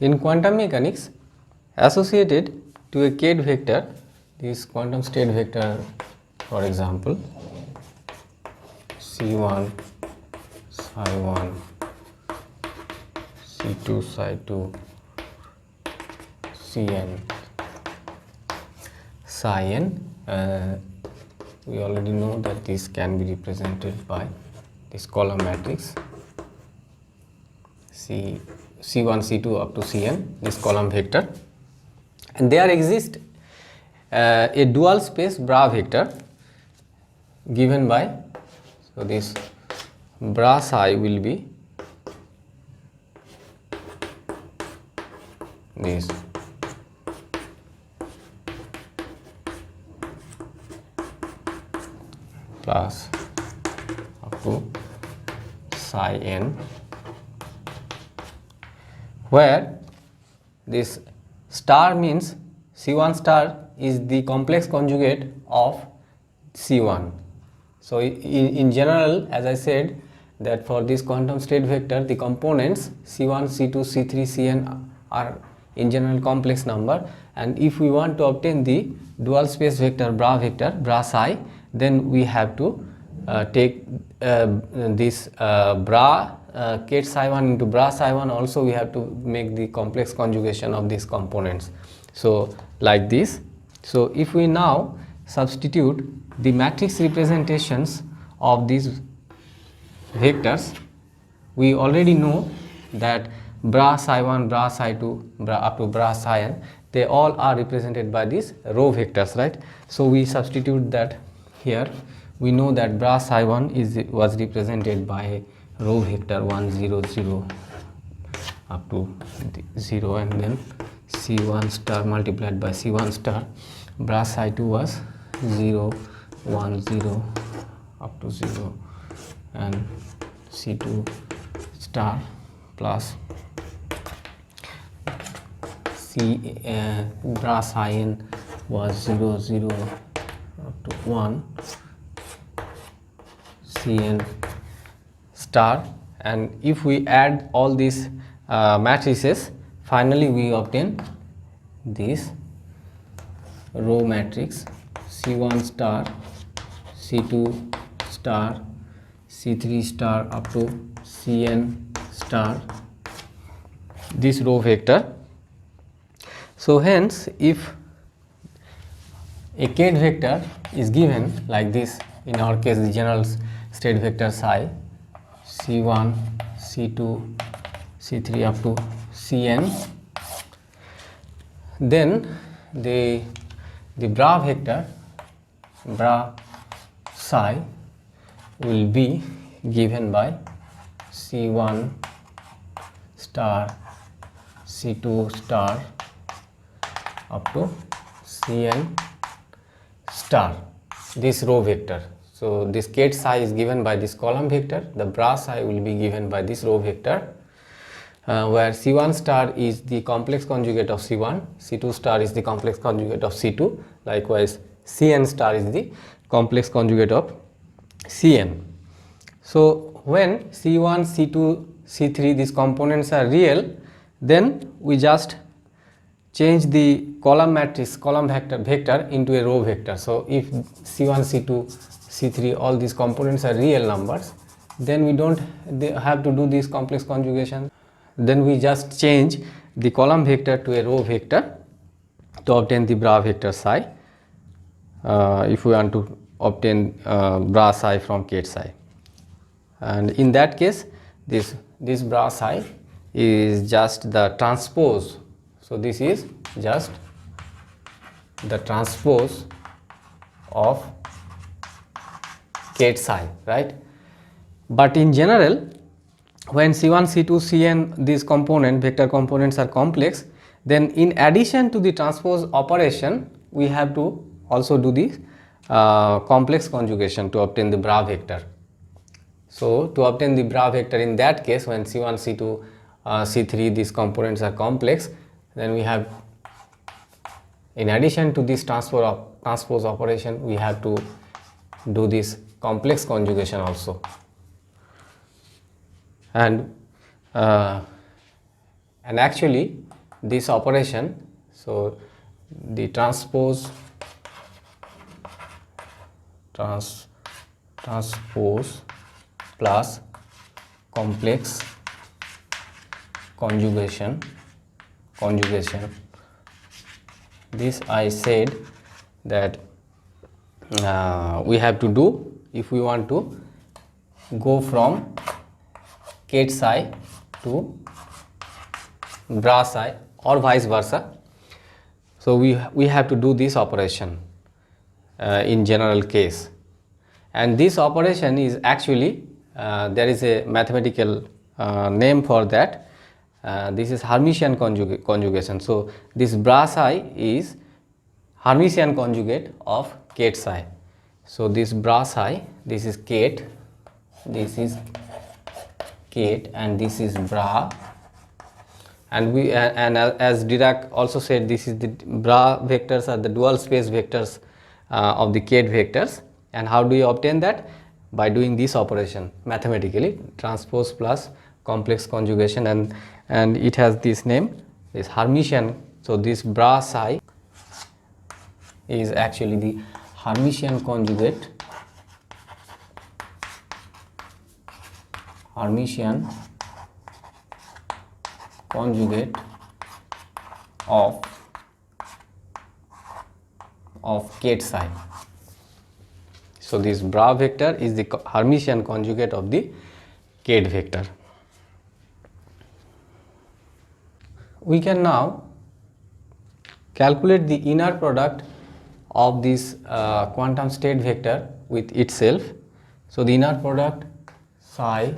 In quantum mechanics, associated to a kth vector, this quantum state vector, for example, C1 psi1, C2 psi2, Cn psi n, we already know that this can be represented by this column matrix C1, C2 up to Cn, this column vector, and there exists a dual space bra vector given by, so this bra psi will be this plus up to psi n, where this star means C1 star is the complex conjugate of C1. So in general, as I said, that for this quantum state vector, the components C1, C2, C3, Cn are in general complex number, and if we want to obtain the dual space vector bra psi, then we have to take this bra kth psi 1 into bra psi 1, also we have to make the complex conjugation of these components. So like this. So if we now substitute the matrix representations of these vectors, we already know that bra psi 1, bra psi 2, up to bra psi n, they all are represented by these row vectors, right? So we substitute that here. We know that bra psi 1 was represented by row vector 1 0 0 up to 0, and then C1 star multiplied by C1 star. Bra psi 2 was 0 1 0 up to 0, and C2 star plus bra psi n was 0 0 up to 1 Cn star, and if we add all these matrices, finally we obtain this row matrix C1 star, C2 star, C3 star up to Cn star, this row vector. So hence, if a kth vector is given like this, in our case the general state vector psi C1, C2, C3 up to Cn, then the bra vector bra psi will be given by C1 star, C2 star up to Cn star, this row vector. So this kth psi is given by this column vector, the bra psi will be given by this row vector, where C1 star is the complex conjugate of C1, C2 star is the complex conjugate of C2, likewise Cn star is the complex conjugate of Cn. So when C1, C2, C3, these components are real, then we just change the column matrix, column vector into a row vector. So if C1, C2, C3, all these components are real numbers, then we don't have to do this complex conjugation. Then we just change the column vector to a row vector to obtain the bra vector psi, if we want to obtain bra psi from kth psi. And in that case, this bra psi is just the transpose. So this is just the transpose of kth psi, right? But in general, when C1, C2, Cn, these vector components are complex, then in addition to the transpose operation, we have to also do the complex conjugation to obtain the bra vector. So to obtain the bra vector in that case, when C1, C2, C3, these components are complex, then we have, in addition to this transpose operation, we have to do this complex conjugation also. And and actually this operation, so the transpose plus complex conjugation, this I said that we have to do if we want to go from Kate psi to bra psi or vice versa. So we have to do this operation in general case, and this operation is actually there is a mathematical name for that. This is Hermitian conjugation. So this bra psi is Hermitian conjugate of Kate psi. So this bra psi, this is Kate, this is Kate, and this is bra, and we and as Dirac also said, this is the bra vectors are the dual space vectors of the Kate vectors. And how do you obtain that? By doing this operation mathematically, transpose plus complex conjugation, and it has this name, this Hermitian. So this bra psi is actually the Hermitian conjugate, of Kate psi. So this bra vector is the Hermitian conjugate of the Kate vector. We can now calculate the inner product of this quantum state vector with itself. So the inner product psi,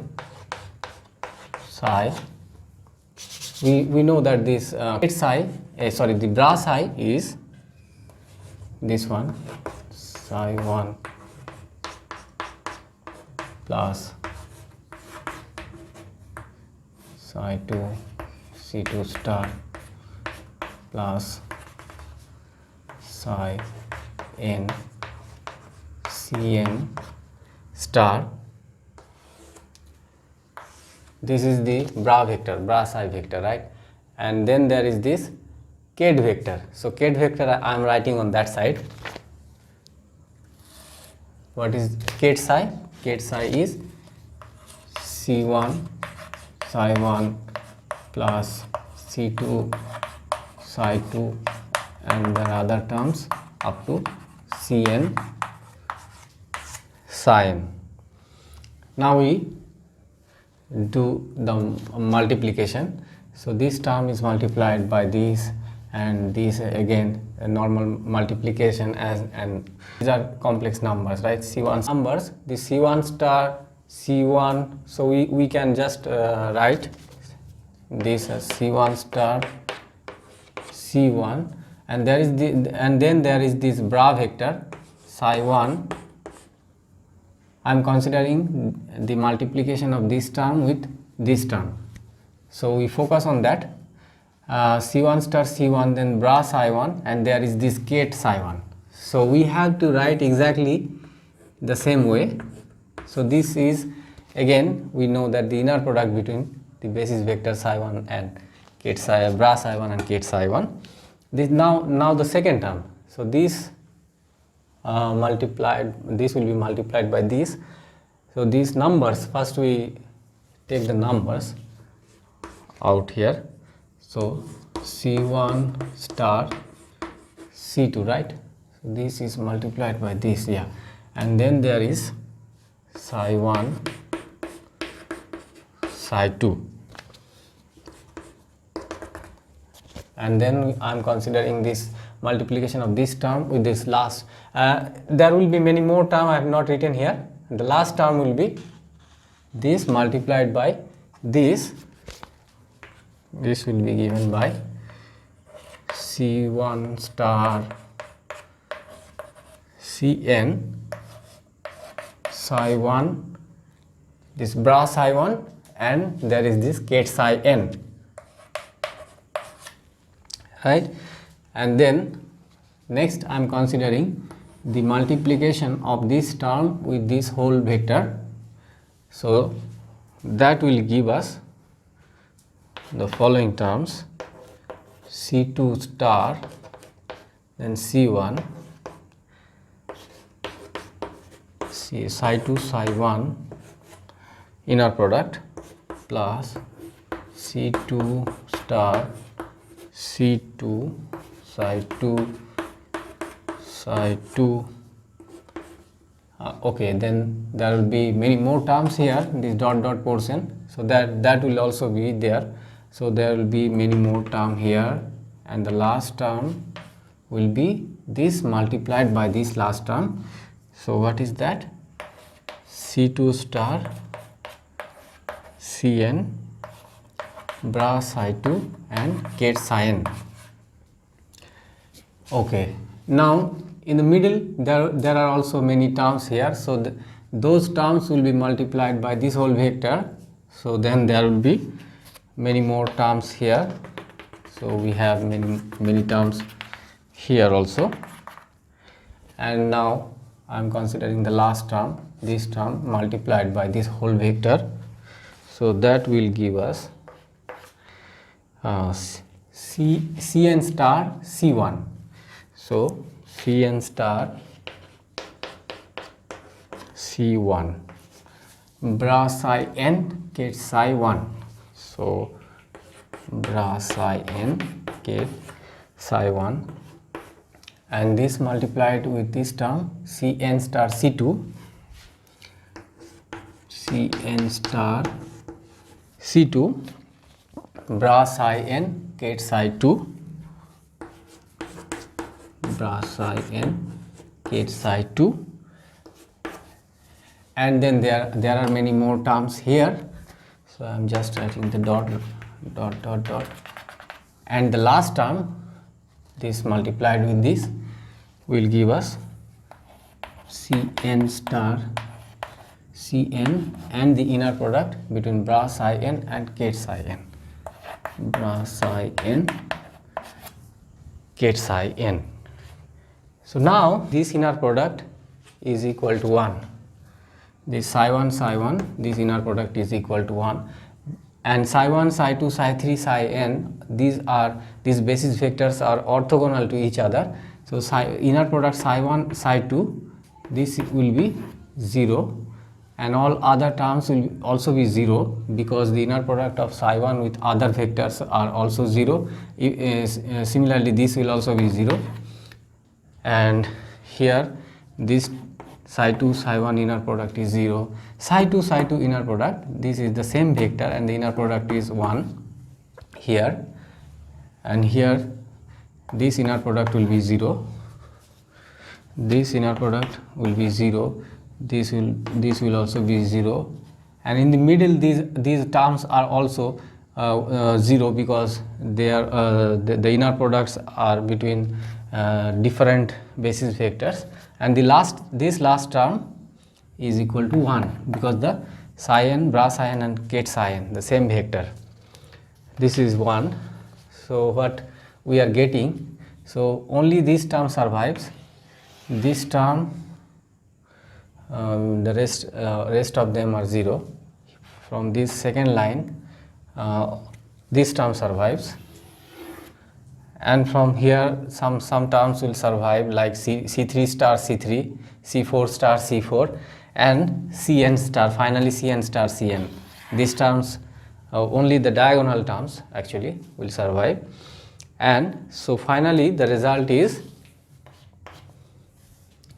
we know that this the bra psi is this one, psi 1 plus psi 2 C2 star plus psi n Cn star. This is the bra vector, bra psi vector, right? And then there is this Kate vector. So Kate vector I am writing on that side. What is Kate psi? Kate psi is C1 psi 1 plus C2 psi 2, and the other terms up to Cn psi n. Now we do the multiplication. So this term is multiplied by this, and this again a normal multiplication, and these are complex numbers, right? C1 numbers, the C1 star C1, so we can just write this as C1 star C1, and there is then there is this bra vector psi 1. I am considering the multiplication of this term with this term, so we focus on that. C1 star C1, then bra psi 1, and there is this Kate psi 1. So we have to write exactly the same way. So this is, again we know that the inner product between the basis vector psi 1 and Kate psi, bra psi 1 and Kate psi 1. This now the second term. So this this will be multiplied by this. So these numbers, first we take the numbers out here. So C1 star C2, right? So this is multiplied by this, yeah, and then there is psi 1 psi 2, and then I am considering this multiplication of this term with this last. There will be many more terms I have not written here. The last term will be this multiplied by this. This will be given by C1 star Cn psi 1, this bra psi 1, and there is this Kate psi n, right? And then next I am considering the multiplication of this term with this whole vector. So that will give us the following terms C2 star, then C1, psi2 psi1 inner product plus C2 star C2 psi2 psi2. Okay, then there will be many more terms here, this dot dot portion, so that will also be there. So there will be many more term here, and the last term will be this multiplied by this last term. So what is that? C2 star Cn bra psi2 and ket psi n. Okay, now in the middle there are also many terms here, so those terms will be multiplied by this whole vector, so then there will be many more terms here. So we have many terms here also, and now I am considering the last term, this term multiplied by this whole vector, so that will give us Cn star C1. So Cn star C1 bra psi n ket psi 1. So bra psi n ket psi 1, and this multiplied with this term Cn star C2, Cn star C2 bra psi n ket psi 2, bra psi n ket psi 2, and then there are many more terms here, so I am just writing the dot, and the last term, this multiplied with this, will give us Cn star Cn and the inner product between bra psi n and ket psi n, bra psi n ket psi n. So now this inner product is equal to 1. This psi1 psi1, this inner product is equal to 1, and psi1 psi2 psi3 psi n, these basis vectors are orthogonal to each other. So inner product psi1 psi2, this will be 0, and all other terms will also be 0, because the inner product of psi1 with other vectors are also 0. Similarly this will also be 0, and here this psi2 psi1 inner product is 0. Psi2 psi2 inner product, this is the same vector and the inner product is 1 here, and here this inner product will be 0, this inner product will be 0, this will also be 0, and in the middle these terms are also 0, because they are the inner products are between different basis vectors, and this last term is equal to 1, because the psi n, bra psi n and ket psi n, the same vector, this is 1. So what we are getting, so only this term survives, this term, the rest of them are 0. From this second line, this term survives, and from here some terms will survive, like C3 star C3, C4 star C4, and Cn star, finally Cn star Cn. These terms, only the diagonal terms actually will survive, and so finally the result is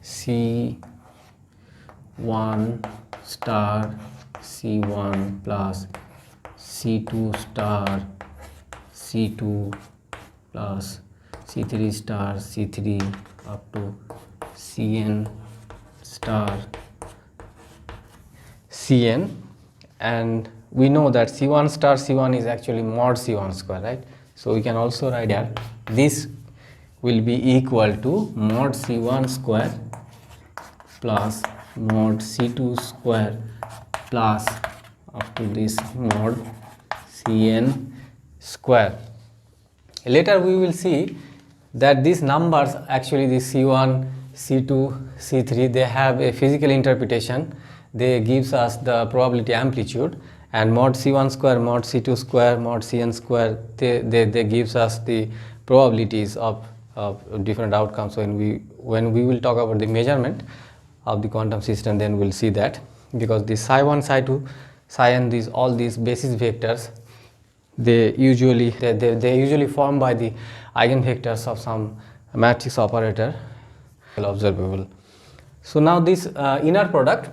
C1 star C1 plus C2 star C2 plus C3 star C3 up to Cn star Cn, and we know that C1 star C1 is actually mod C1 square, right? So we can also write that this will be equal to mod C1 square plus mod C2 square plus up to this mod Cn square. Later we will see that these numbers, actually this C1, C2, C3, they have a physical interpretation. They gives us the probability amplitude, and mod c1 square, mod c2 square, mod cn square, they gives us the probabilities of different outcomes. When we will talk about the measurement of the quantum system, then we'll see that, because the psi1, psi2, psi n, all these basis vectors, they usually formed by the eigenvectors of some matrix operator observable. So now this inner product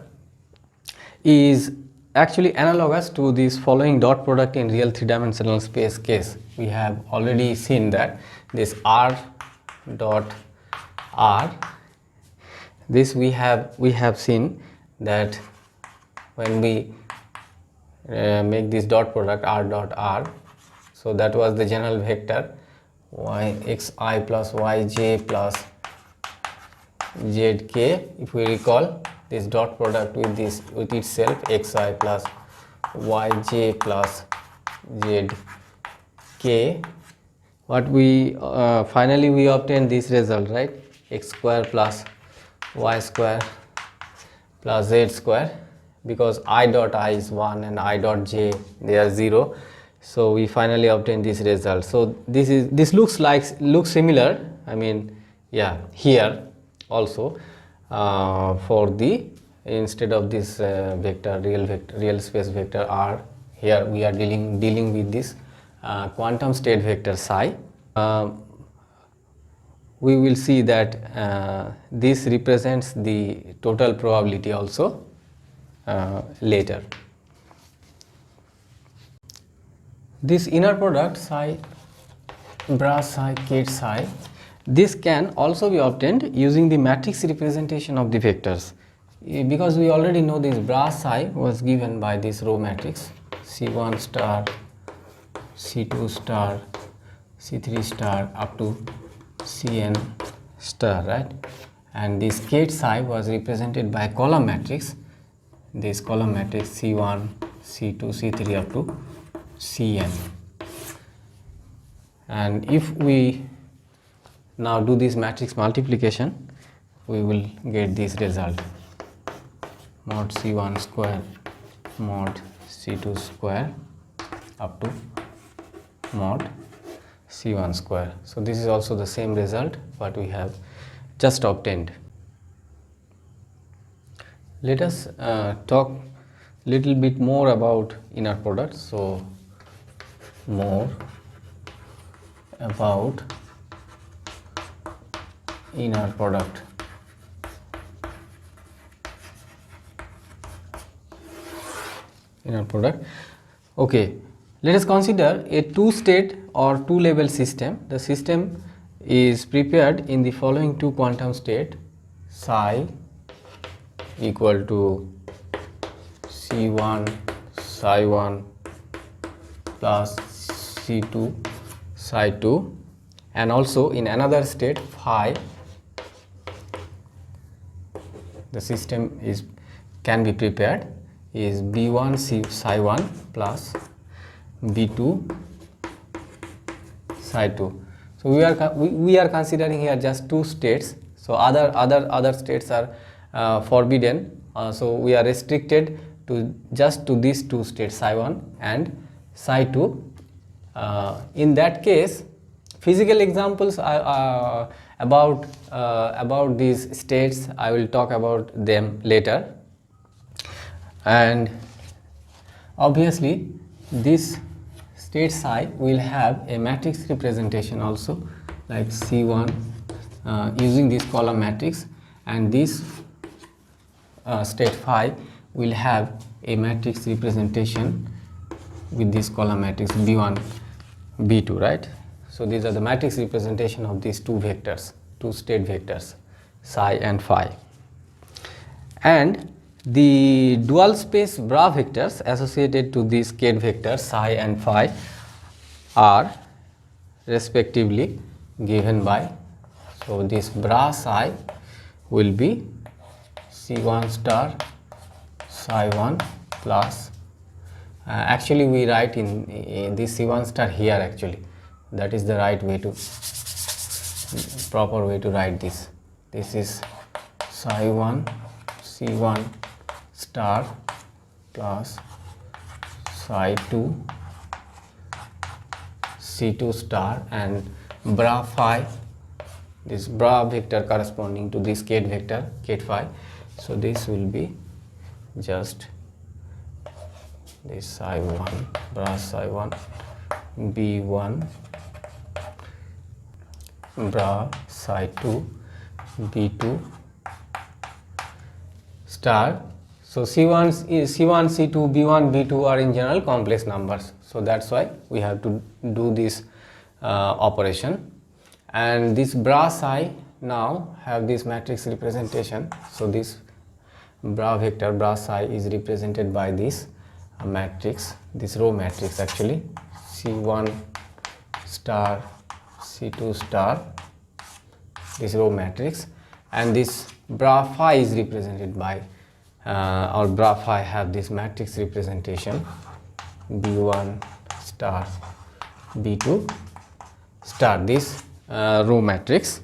is actually analogous to this following dot product in real three-dimensional space case. We have already seen that this r dot r, this we have seen that when we make this dot product r dot r, so that was the general vector yxi plus yj plus zk. If we recall, this dot product with itself, xi plus yj plus zk, what we finally we obtain this result, right? X square plus y square plus z square, because I dot I is 1 and I dot j, they are 0. So we finally obtain this result. So this looks similar, I mean, yeah, here also for the, instead of this real space vector r, here we are dealing with this quantum state vector psi. We will see that this represents the total probability also later. This inner product psi bra psi ket psi, this can also be obtained using the matrix representation of the vectors, because we already know this bra psi was given by this row matrix c1 star, c2 star, c3 star up to cn star, right? And this ket psi was represented by column matrix, this column matrix c1, c2, c3 up to cn. And if we now do this matrix multiplication, we will get this result, mod c1 square mod c2 square up to mod c1 square. So this is also the same result what we have just obtained. Let us talk little bit more about inner product. So more about inner product. Inner product. Okay, let us consider a two-state or two-level system. The system is prepared in the following two quantum state, psi equal to c1 psi 1 plus c2 psi 2, and also in another state phi, the system can be prepared is b1 psi 1 plus b2 psi 2. So we are considering here just two states. So other states are forbidden. So we are restricted to just to these two states, psi 1 and psi 2. In that case, physical examples are about these states. I will talk about them later. And obviously this state psi will have a matrix representation also, like C1 using this column matrix, and this state phi will have a matrix representation with this column matrix B1 B2, right? So these are the matrix representation of these two vectors, two state vectors, psi and phi. And the dual space bra vectors associated to these ket vectors psi and phi are respectively given by, so this bra psi will be C1 star psi 1 plus, actually we write in this C1 star here, actually that is the right way to, proper way to write this. This is psi 1 C1 star plus psi 2 C2 star, and bra phi, this bra vector corresponding to this ket vector ket phi. So this will be just this psi 1 bra psi 1 B1 bra psi 2 B2 star. So C1, C2, B1, B2 are in general complex numbers. So that's why we have to do this operation. And this bra psi now have this matrix representation. So this bra vector bra psi is represented by this matrix, this row matrix actually, C1 star, C2 star, this row matrix, and this bra phi is represented by or bra phi have this matrix representation B1 star B2 star, this row matrix.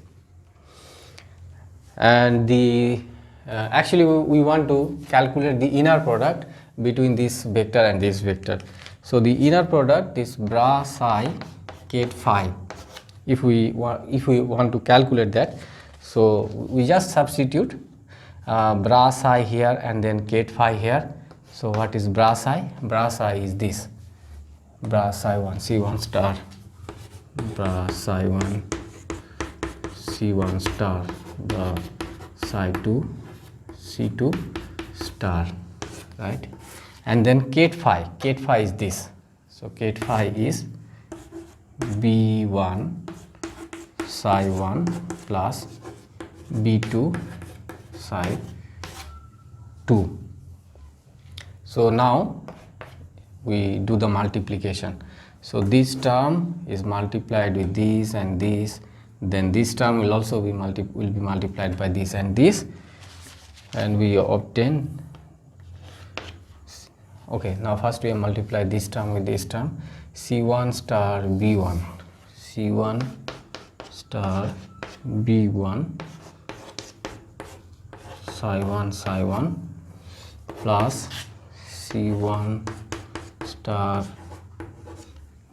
And the actually we want to calculate the inner product between this vector and this vector. So the inner product, this bra psi ket phi, if we want to calculate that, so we just substitute bra psi here and then ket phi here. So what is bra psi? Bra psi is this bra psi 1 C1 star bra psi 1 C1 star bra psi 2 C2 star, right? And then ket phi is this. So ket phi is B1 psi 1 plus B2 psi 2. So now we do the multiplication. So this term is multiplied with this and this, then this term will also be multiplied by this and this, and we obtain, okay, now first we multiply this term with this term, C1 star B1 C1 star B1 psi 1 plus C1 star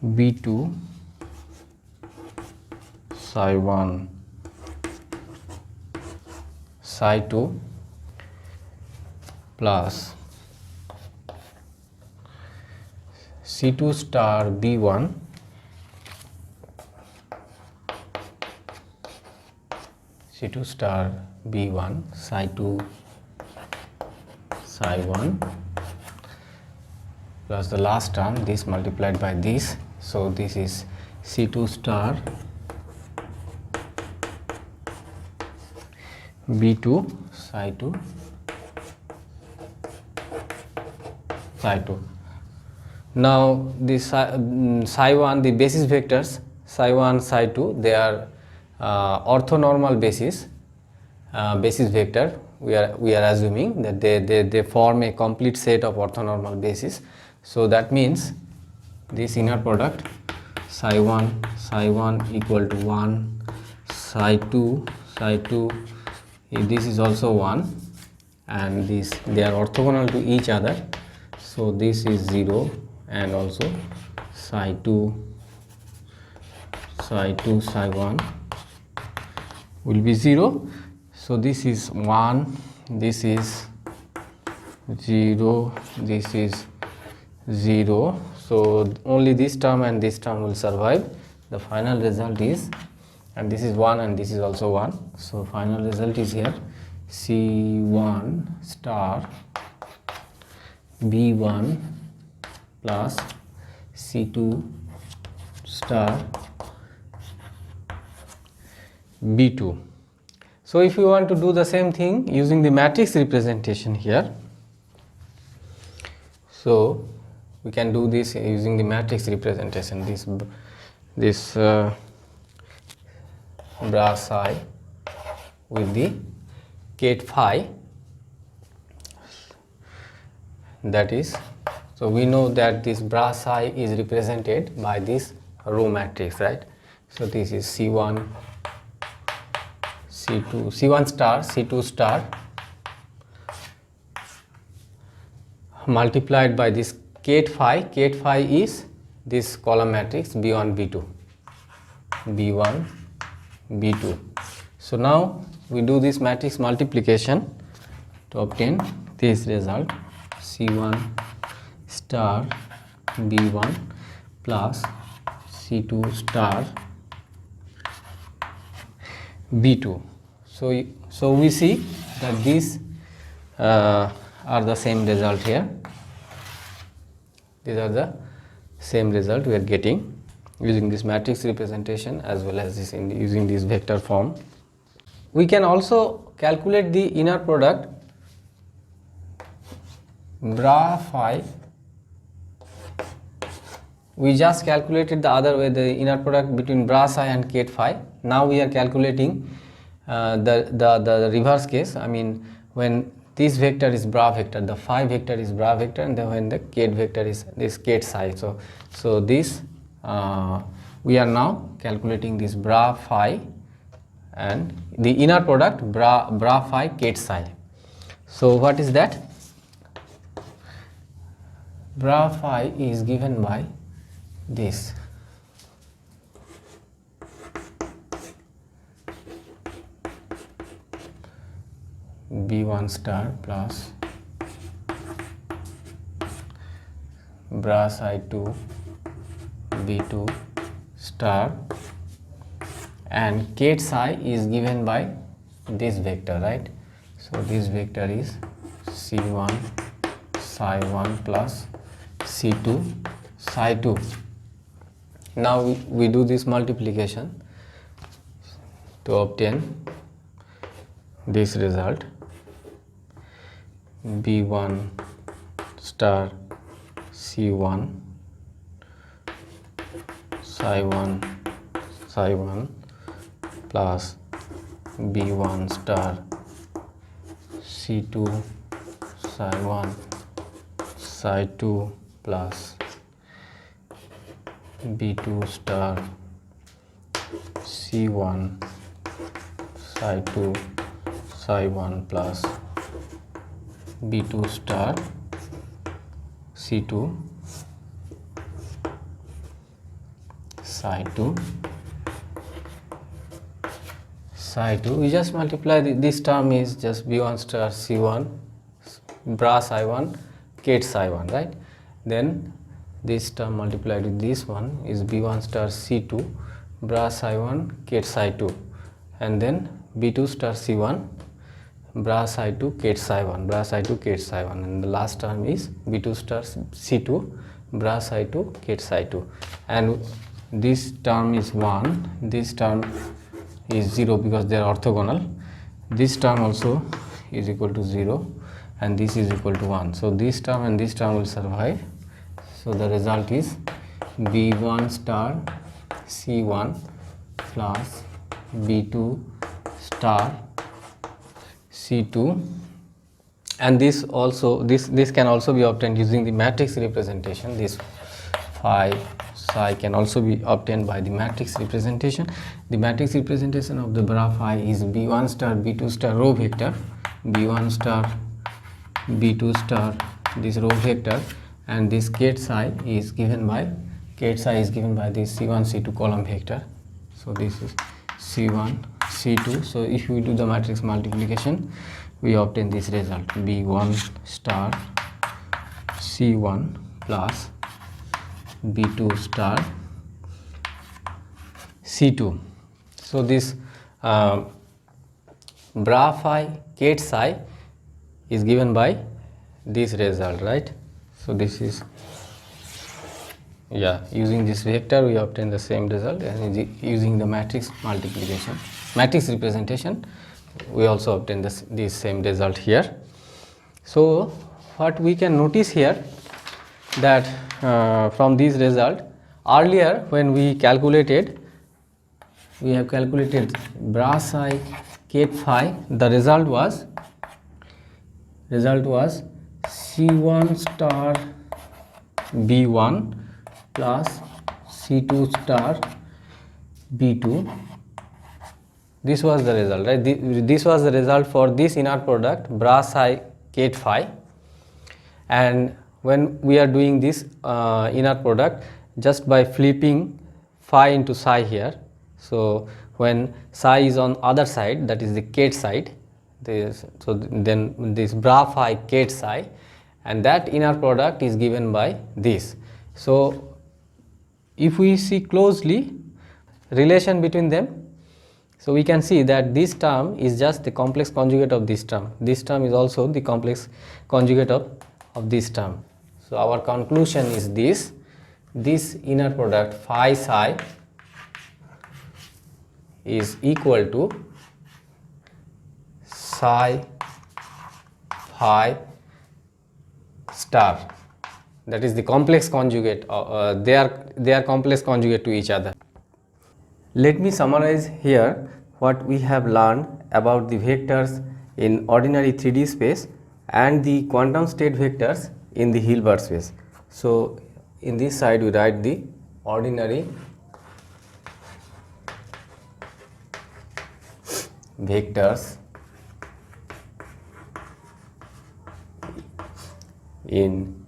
B2 psi 1 psi 2 plus C2 star B1 C2 star B1 psi 2 psi 1 plus the last term, this multiplied by this. So this is C2 star B2 psi 2 psi 2. Now this psi 1, the basis vectors psi 1 psi 2, they are orthonormal basis vector. We are assuming that they form a complete set of orthonormal basis. So that means this inner product psi 1 equal to 1, psi 2 this is also 1, and this, they are orthogonal to each other. So this is 0, and also psi 2 psi 1 will be 0. So this is 1, this is 0, this is 0. So only this term and this term will survive. The final result is, and this is 1 and this is also 1. So final result is here C1 star B1 plus C2 star B2. So if you want to do the same thing using the matrix representation here, so we can do this using the matrix representation. This bra psi with the ket phi, that is, so we know that this bra psi is represented by this row matrix, right? So this is C1 C1 star C2 star multiplied by this Ket phi is this column matrix B1 B2 B1 B2. So now we do this matrix multiplication to obtain this result C1 star B1 plus C2 star B2. So we see that these are the same result here. These are the same result we are getting using this matrix representation as well as this using this vector form. We can also calculate the inner product bra phi. We just calculated the other way, the inner product between bra psi and ket phi. Now we are calculating the reverse case. I mean, when this vector is bra vector, the phi vector is bra vector, and then when the ket vector is this ket psi. So this we are now calculating this bra phi and the inner product bra phi ket psi. So what is that? Bra phi is given by this B1 star plus bra psi 2 B2 star, and ket psi is given by this vector, right? So this vector is C1 psi 1 plus C2 psi 2. Now we do this multiplication to obtain this result B1 star C1 psi 1 plus B1 star C2 psi 1 psi 2 plus B2 star C1 psi 2 psi 1 plus B2 star C2 psi 2 psi 2. We just multiply this term is just B1 star C1 bra psi 1 ket psi 1, right? Then this term multiplied with this one is B1 star C2 bra psi 1 ket psi 2, and then B2 star C1 bra psi 2 ket psi 1 bra psi 2 ket psi 1, and the last term is B2 star C2 bra psi 2 ket psi 2, and this term is 1, this term is 0 because they are orthogonal, this term also is equal to 0, and this is equal to 1. So this term and this term will survive. So the result is B1 star C1 plus B2 star C2, and this also this can also be obtained using the matrix representation. This phi psi can also be obtained by the matrix representation. The matrix representation of the bra phi is B1 star B2 star row vector, B1 star B2 star this row vector, and this ket psi is given by this C1 C2 column vector. So this is C1 C2. So if we do the matrix multiplication, we obtain this result B1 star C1 plus B2 star C2. So this bra phi ket psi is given by this result, right? So this is, yeah, using this vector we obtain the same result, and using the matrix multiplication, matrix representation, we also obtain this same result here. So what we can notice here that from this result, earlier when we have calculated bra psi ket phi, the result was C1 star B1 plus C2 star B2. This was the result, right? This was the result for this inner product bra psi ket phi. And when we are doing this inner product just by flipping phi into psi here. So when psi is on other side, that is the ket side, so then this bra phi ket psi, and that inner product is given by this. So if we see closely relation between them, so we can see that this term is just the complex conjugate of this term. This term is also the complex conjugate of this term. So our conclusion is this inner product phi psi is equal to psi phi star. That is the complex conjugate. They are complex conjugate to each other. Let me summarize here what we have learned about the vectors in ordinary 3D space and the quantum state vectors in the Hilbert space. So in this side we write the ordinary vectors in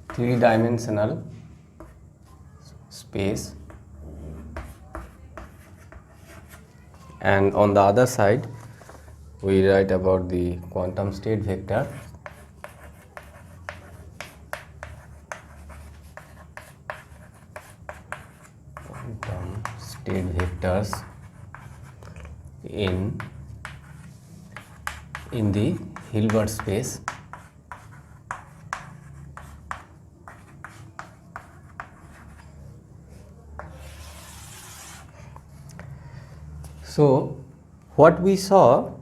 3-dimensional space, and on the other side we write about the quantum state vector vectors in the Hilbert space. So what we saw,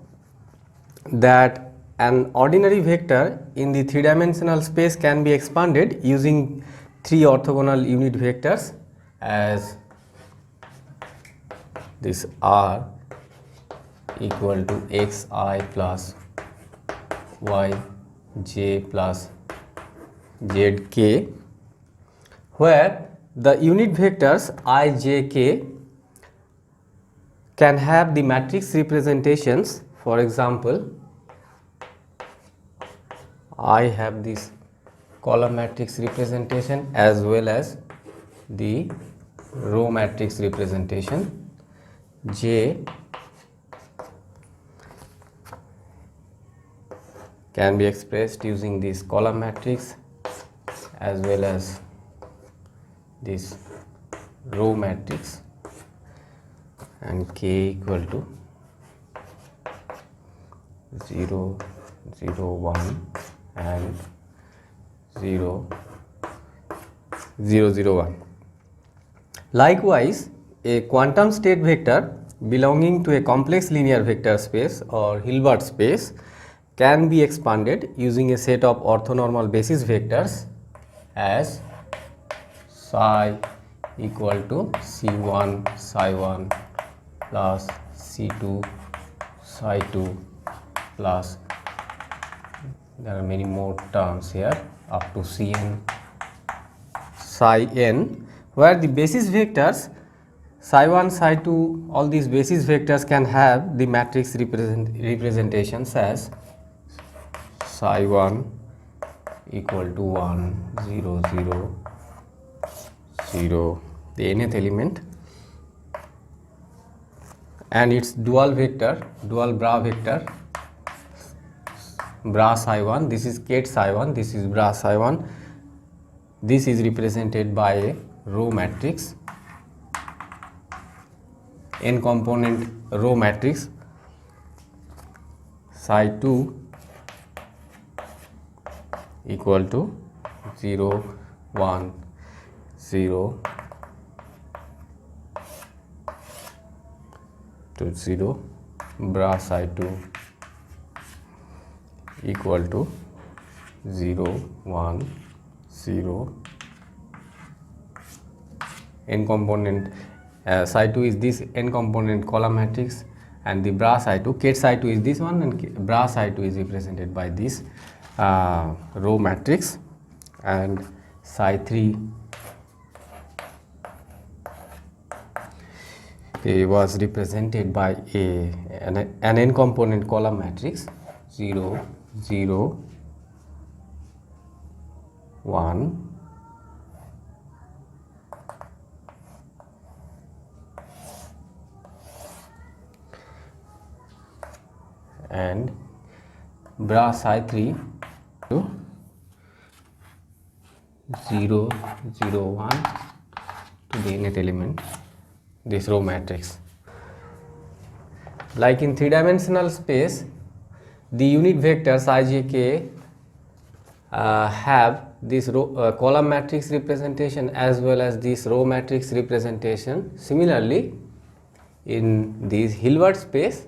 that an ordinary vector in the 3-dimensional space can be expanded using 3 orthogonal unit vectors as this r equal to xi plus yj plus zk, where the unit vectors I, j, k can have the matrix representations. For example, I have this column matrix representation as well as the row matrix representation. J can be expressed using this column matrix as well as this row matrix, and k equal to 0, 0, 1 and 0, 0, 0, 1. Likewise, a quantum state vector belonging to a complex linear vector space or Hilbert space can be expanded using a set of orthonormal basis vectors as psi equal to c1 psi 1 plus c2 psi 2 plus, there are many more terms here up to cn psi n, where the basis vectors psi 1 psi 2, all these basis vectors can have the matrix representations as psi 1 equal to 1 0 0 0, the nth element, and its dual vector, dual bra vector, bra psi 1, this is ket psi 1, this is bra psi 1, this is represented by a row matrix, n component row matrix, psi 2 equal to 0 1 0 to 0, bra psi 2 equal to 0 1 0, n component psi 2 is this n component column matrix, and the bra psi 2, ket psi 2 is this one, and bra psi 2 is represented by this row matrix, and psi 3 was represented by an n component column matrix 0 0 1 and bra psi 3 to 0 0 1 to the nth element, this row matrix. Like in three-dimensional space, the unit vectors I, j, k have this row, column matrix representation as well as this row matrix representation. Similarly, in this Hilbert space,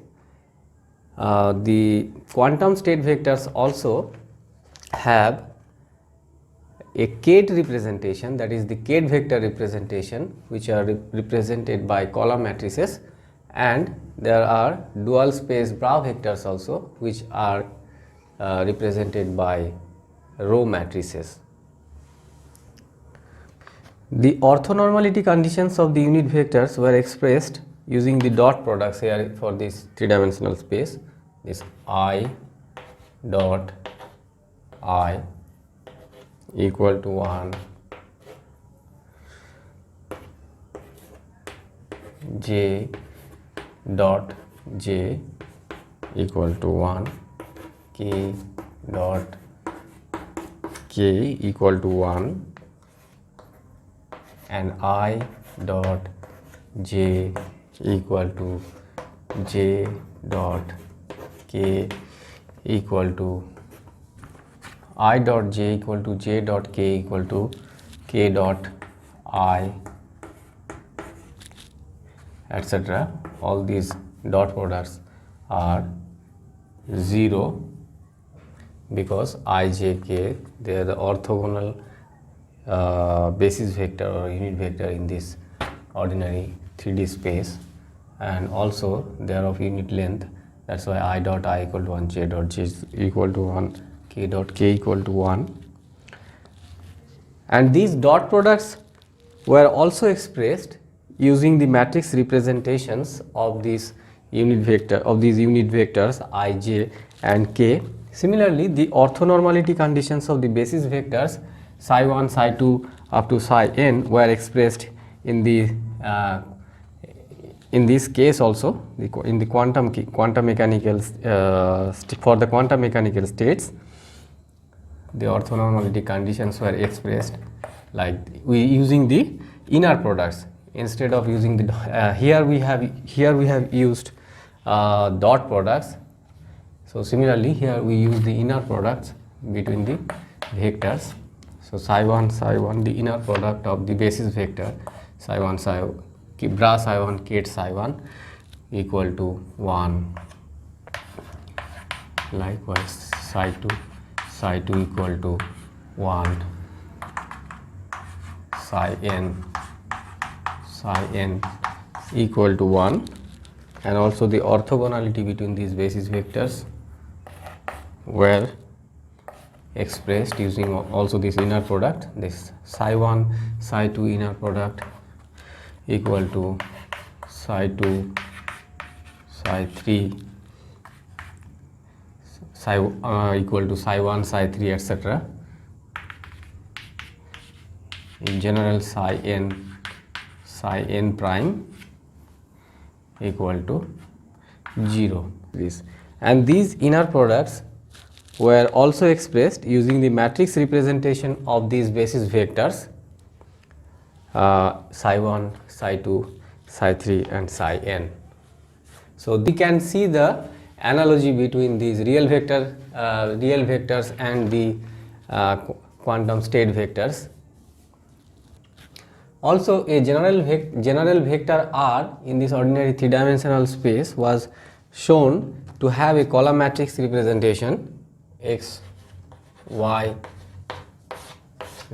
the quantum state vectors also have a kth representation, that is the kth vector representation, which are represented by column matrices, and there are dual space bra vectors also, which are represented by row matrices. The orthonormality conditions of the unit vectors were expressed using the dot products here for this three-dimensional space. This I dot I equal to 1, j dot j equal to 1, k dot k equal to 1, and I dot j equal to j dot k equal to I dot j equal to j dot k equal to k dot I, etc. All these dot products are 0 because I, j, k, they are the orthogonal basis vector or unit vector in this ordinary 3D space, and also they are of unit length. That's why I dot I equal to 1, j dot j is equal to 1, k dot k equal to 1. And these dot products were also expressed using the matrix representations of these unit vectors I, j and k. Similarly, the orthonormality conditions of the basis vectors psi 1, psi 2 up to psi n were expressed in the in this case also, in the quantum mechanical for the quantum mechanical states, the orthonormality conditions were expressed like we using the inner products instead of using the here we have used dot products. So similarly, here we use the inner products between the vectors. So psi 1, the inner product of the basis vector psi 1, bra psi 1, ket psi 1 equal to 1. Likewise, psi 2 equal to 1, psi n equal to 1, and also the orthogonality between these basis vectors were expressed using also this inner product, this psi 1, psi 2 inner product equal to psi 2, psi 3, equal to psi 1, psi 3, etc. In general, psi n prime equal to 0. And these inner products were also expressed using the matrix representation of these basis vectors psi 1, psi 2, psi 3 and psi n. So we can see the analogy between these real vectors and the quantum state vectors. Also, a general vector R in this ordinary three-dimensional space was shown to have a column matrix representation x, y,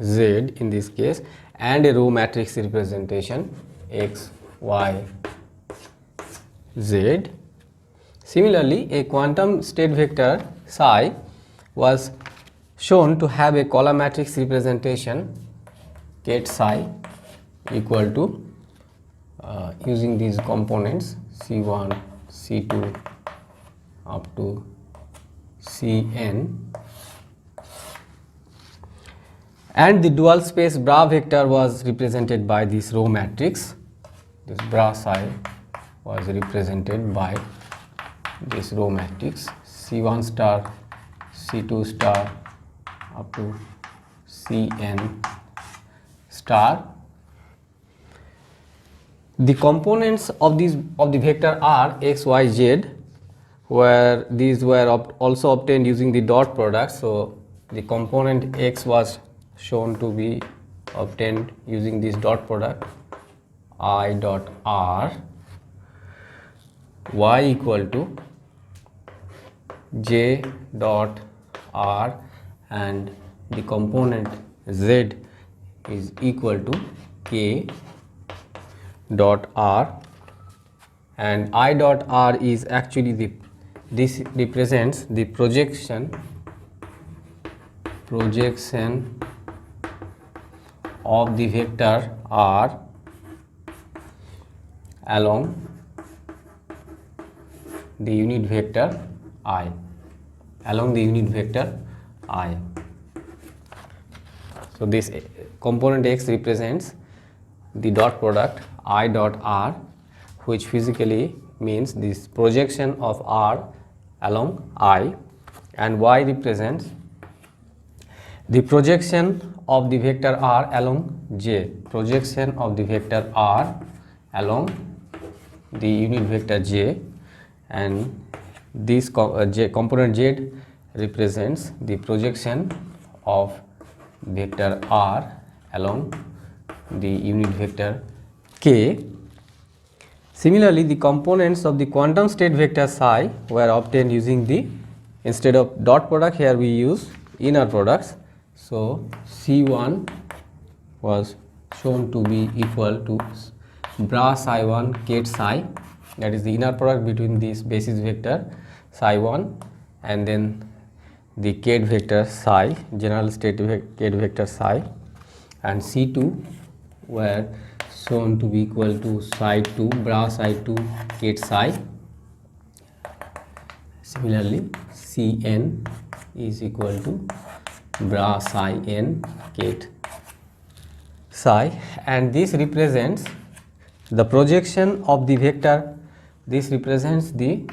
z in this case, and a row matrix representation x, y, z. Similarly, a quantum state vector psi was shown to have a column matrix representation ket psi equal to using these components C1, C2 up to Cn, and the dual space bra vector was represented by this row matrix. This bra psi was represented by this row matrix C1 star, C2 star up to Cn star. The components of the vector are x, y, z, where these were also obtained using the dot product. So the component x was shown to be obtained using this dot product I dot r, y equal to j dot r, and the component z is equal to k dot r, and I dot r is actually this represents the projection of the vector r along the unit vector I, So this component x represents the dot product I dot r, which physically means this projection of r along I, and y represents the projection of the vector r along j, projection of the vector r along the unit vector j, and this component z represents the projection of vector r along the unit vector k. Similarly, the components of the quantum state vector psi were obtained using the, instead of dot product, here we use inner products. So C1 was shown to be equal to bra psi 1 ket psi, that is the inner product between this basis vector psi 1 and then the ket vector psi, general state ket vector psi, and C2 were shown to be equal to psi 2 bra psi 2 ket psi. Similarly, Cn is equal to bra psi n ket psi, and this represents the projection of the vector. This represents the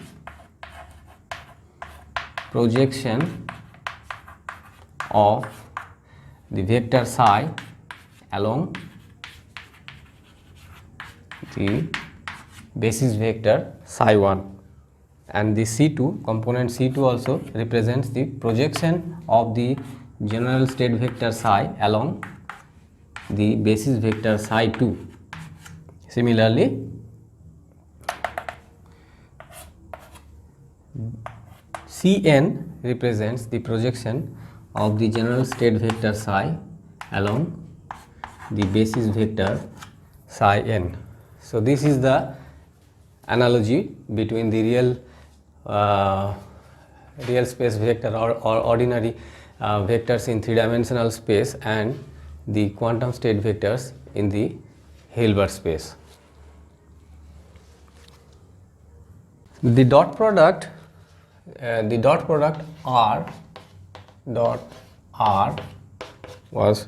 projection of the vector psi along the basis vector psi 1, and the C2 component C2 also represents the projection of the general state vector psi along the basis vector psi 2. Similarly, Cn represents the projection of the general state vector psi along the basis vector psi n. So this is the analogy between the real space vector or ordinary vectors in three-dimensional space and the quantum state vectors in the Hilbert space. The dot product r dot r was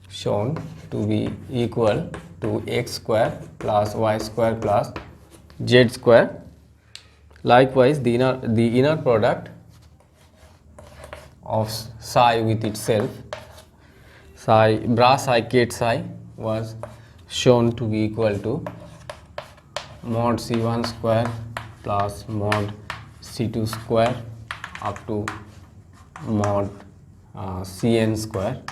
shown to be equal to x square plus y square plus z square. Likewise, the inner product of psi with itself, psi bra psi ket psi, was shown to be equal to mod c1 square plus mod c2 square up to mod cn square.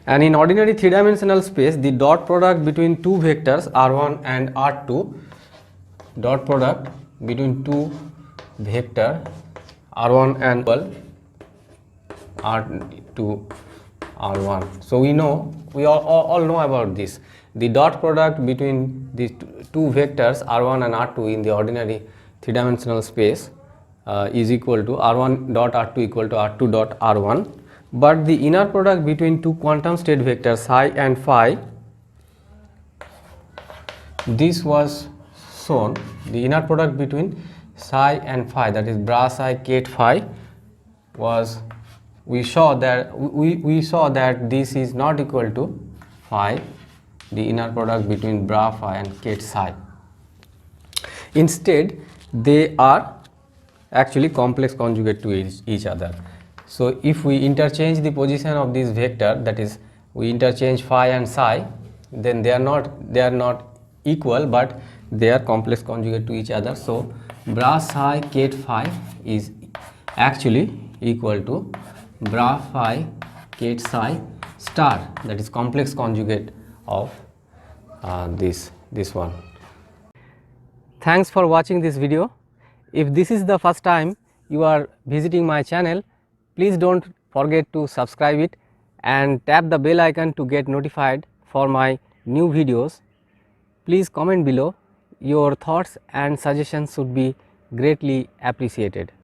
And in ordinary three-dimensional space, the dot product between two vectors r1 and r2, dot product between two vector r1 and r2 r1. So we all know about this. The dot product between these two vectors r1 and r2 in the ordinary three-dimensional space is equal to r1 dot r2 equal to r2 dot r1. But the inner product between two quantum state vectors psi and phi, this was shown, the inner product between psi and phi, that is bra psi ket phi, was we saw that this is not equal to phi, the inner product between bra phi and ket psi. Instead, they are actually complex conjugate to each other. So if we interchange the position of this vector, that is, we interchange phi and psi, then they are not equal, but they are complex conjugate to each other. So bra psi ket phi is actually equal to bra phi ket psi star, that is complex conjugate of this one. Thanks for watching this video. If this is the first time you are visiting my channel, please don't forget to subscribe it and tap the bell icon to get notified for my new videos. Please comment below. Your thoughts and suggestions should be greatly appreciated.